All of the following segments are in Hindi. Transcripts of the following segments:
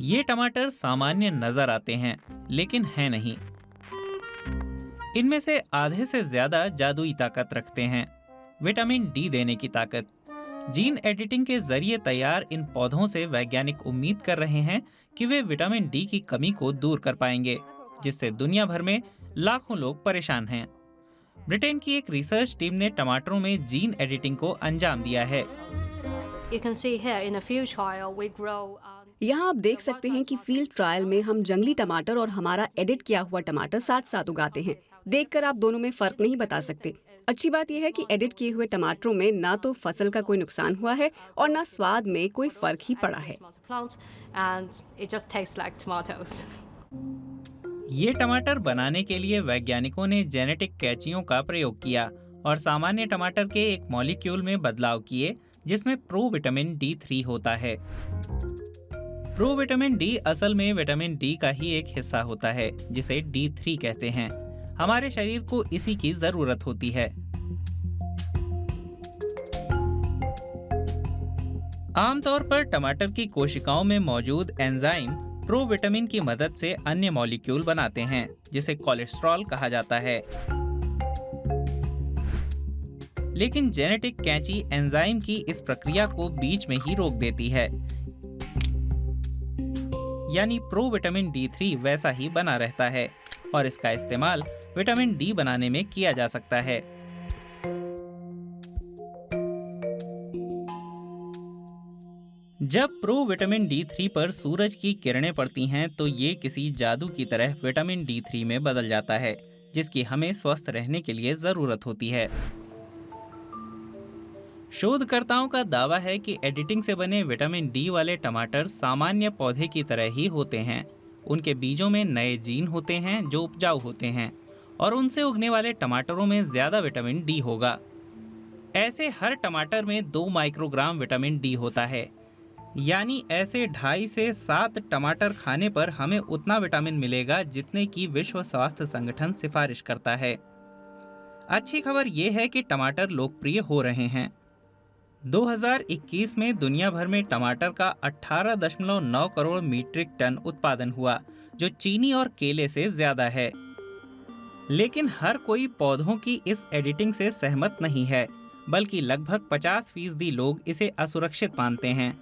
ये टमाटर सामान्य नजर आते हैं, लेकिन हैं नहीं। इनमें से आधे से ज्यादा जादुई ताकत रखते हैं, विटामिन डी देने की ताकत। जीन एडिटिंग के जरिए तैयार इन पौधों से वैज्ञानिक उम्मीद कर रहे हैं कि वे विटामिन डी की कमी को दूर कर पाएंगे, जिससे दुनिया भर में लाखों लोग परेशान हैं। ब्रिटेन की एक रिसर्च टीम ने टमाटरों में जीन एडिटिंग को अंजाम दिया है। You can see here in a field trial we grow यहाँ आप देख सकते हैं कि फील्ड ट्रायल में हम जंगली टमाटर और हमारा एडिट किया हुआ टमाटर साथ साथ उगाते हैं। देखकर आप दोनों में फर्क नहीं बता सकते। अच्छी बात यह है कि एडिट किए हुए टमाटरों में ना तो फसल का कोई नुकसान हुआ है और ना स्वाद में कोई फर्क ही पड़ा है। tomato plants and it just tastes like tomatoes. ये टमाटर बनाने के लिए वैज्ञानिकों ने जेनेटिक कैंचियों का प्रयोग किया और सामान्य टमाटर के एक मॉलिक्यूल में बदलाव किए, जिसमें प्रो विटामिन D3 होता है। प्रो विटामिन डी असल में विटामिन डी का ही एक हिस्सा होता है, जिसे D3 कहते हैं। हमारे शरीर को इसी की जरूरत होती है। आमतौर पर टमाटर की कोशिकाओं में मौजूद एंजाइम प्रो विटामिन की मदद से अन्य मॉलिक्यूल बनाते हैं, जिसे कोलेस्ट्रॉल कहा जाता है। लेकिन जेनेटिक कैंची एंजाइम की इस प्रक्रिया को बीच में ही रोक देती है, यानी प्रो विटामिन D3 वैसा ही बना रहता है और इसका इस्तेमाल विटामिन डी बनाने में किया जा सकता है। जब प्रो विटामिन D3 पर सूरज की किरणें पड़ती हैं तो ये किसी जादू की तरह विटामिन D3 में बदल जाता है, जिसकी हमें स्वस्थ रहने के लिए जरूरत होती है। शोधकर्ताओं का दावा है कि एडिटिंग से बने विटामिन डी वाले टमाटर सामान्य पौधे की तरह ही होते हैं। उनके बीजों में नए जीन होते हैं जो उपजाऊ होते हैं और उनसे उगने वाले टमाटरों में ज्यादा विटामिन डी होगा। ऐसे हर टमाटर में 2 माइक्रोग्राम विटामिन डी होता है, यानी ऐसे 2.5 से 7 टमाटर खाने पर हमें उतना विटामिन मिलेगा जितने की विश्व स्वास्थ्य संगठन सिफारिश करता है। अच्छी खबर यह है कि टमाटर लोकप्रिय हो रहे हैं। 2021 में दुनिया भर में टमाटर का 18.9 करोड़ मीट्रिक टन उत्पादन हुआ, जो चीनी और केले से ज्यादा है। लेकिन हर कोई पौधों की इस एडिटिंग से सहमत नहीं है, बल्कि लगभग 50% लोग इसे असुरक्षित मानते हैं।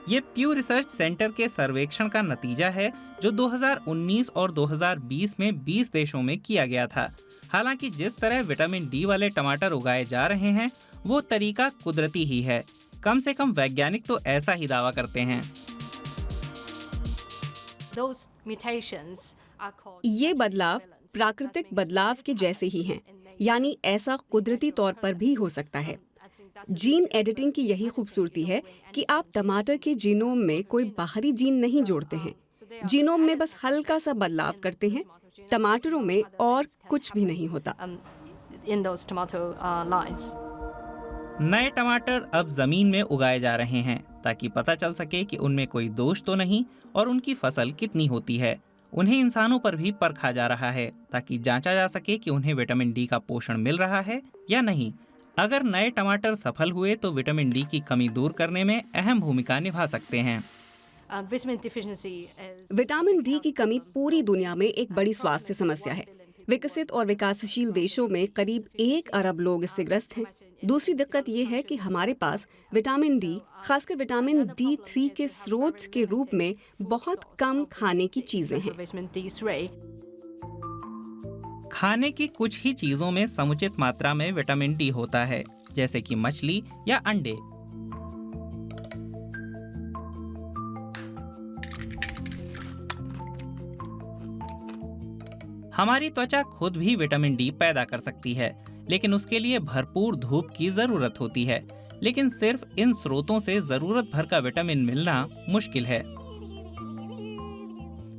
ये प्यू रिसर्च सेंटर के सर्वेक्षण का नतीजा है, जो 2019 और 2020 में 20 देशों में किया गया था। हालांकि जिस तरह विटामिन डी वाले टमाटर उगाए जा रहे हैं वो तरीका कुदरती ही है। कम से कम वैज्ञानिक तो ऐसा ही दावा करते हैं। Those mutations are called ये बदलाव प्राकृतिक बदलाव के जैसे ही हैं, यानी ऐसा कुदरती तौर पर भी हो सकता है। जीन एडिटिंग की यही खूबसूरती है कि आप टमाटर के जीनोम में कोई बाहरी जीन नहीं जोड़ते हैं। जीनोम में बस हल्का सा बदलाव करते हैं। टमाटरों में और कुछ भी नहीं होता। in those tomato lines. नए टमाटर अब जमीन में उगाए जा रहे हैं ताकि पता चल सके कि उनमें कोई दोष तो नहीं और उनकी फसल कितनी होती है। उन्हें इंसानों पर भी परखा जा रहा है ताकि जांचा जा सके कि उन्हें विटामिन डी का पोषण मिल रहा है या नहीं। अगर नए टमाटर सफल हुए तो विटामिन डी की कमी दूर करने में अहम भूमिका निभा सकते हैं। Vitamin deficiency is vitamin D की कमी पूरी दुनिया में एक बड़ी स्वास्थ्य समस्या है। विकसित और विकासशील देशों में करीब 1 अरब लोग इससे ग्रस्त हैं। दूसरी दिक्कत ये है कि हमारे पास विटामिन डी, खासकर विटामिन D3 के स्रोत के रूप में बहुत कम खाने की चीजें हैं। vitamin D3. खाने की कुछ ही चीजों में समुचित मात्रा में विटामिन डी होता है, जैसे कि मछली या अंडे। हमारी त्वचा खुद भी विटामिन डी पैदा कर सकती है, लेकिन उसके लिए भरपूर धूप की जरूरत होती है। लेकिन सिर्फ इन स्रोतों से जरूरत भर का विटामिन मिलना मुश्किल है।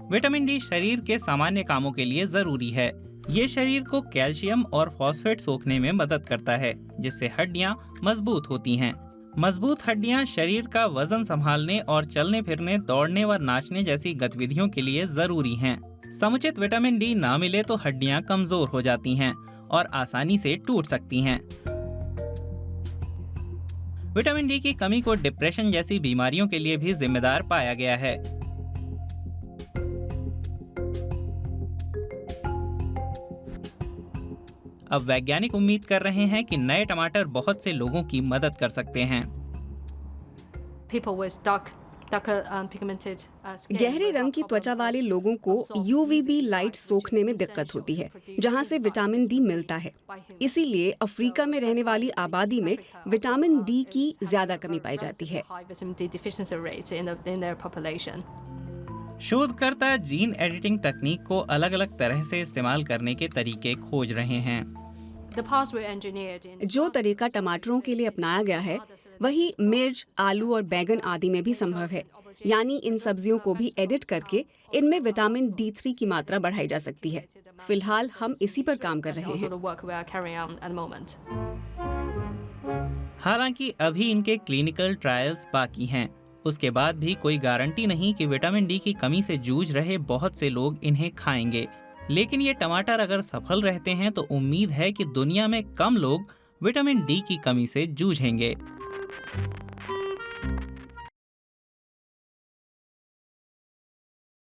विटामिन डी शरीर के सामान्य कामों के लिए जरूरी है। ये शरीर को कैल्शियम और फॉस्फेट सोखने में मदद करता है, जिससे हड्डियां मजबूत होती हैं। मजबूत हड्डियां शरीर का वजन संभालने और चलने फिरने, दौड़ने व नाचने जैसी गतिविधियों के लिए जरूरी हैं। समुचित विटामिन डी ना मिले तो हड्डियां कमजोर हो जाती हैं और आसानी से टूट सकती हैं। विटामिन डी की कमी को डिप्रेशन जैसी बीमारियों के लिए भी जिम्मेदार पाया गया है। अब वैज्ञानिक उम्मीद कर रहे हैं कि नए टमाटर बहुत से लोगों की मदद कर सकते हैं। People with darker pigmented skin गहरे will रंग have की problem त्वचा वाले with लोगों को absorbing UVB UV light light, सोखने which में is दिक्कत होती है, essential to जहां से produce विटामिन डी synthesized मिलता है। by humans. इसीलिए अफ्रीका में रहने वाली आबादी में विटामिन डी की ज्यादा कमी पाई जाती है। High vitamin D deficiency rate in their population. शोधकर्ता जीन एडिटिंग तकनीक को अलग-अलग तरह से इस्तेमाल करने के तरीके खोज रहे हैं। The pathway engineered in जो तरीका टमाटरों के लिए अपनाया गया है वही मिर्च, आलू और बैगन आदि में भी संभव है, यानी इन सब्जियों को भी एडिट करके इनमें विटामिन D3 की मात्रा बढ़ाई जा सकती है। फिलहाल हम इसी पर काम कर रहे also हैं। the work we are carrying on at the moment. हालांकि अभी इनके क्लिनिकल ट्रायल्स बाकी हैं। उसके बाद भी कोई गारंटी नहीं कि विटामिन डी की कमी से जूझ रहे बहुत से लोग इन्हें खाएंगे। लेकिन ये टमाटर अगर सफल रहते हैं तो उम्मीद है कि दुनिया में कम लोग विटामिन डी की कमी से जूझेंगे।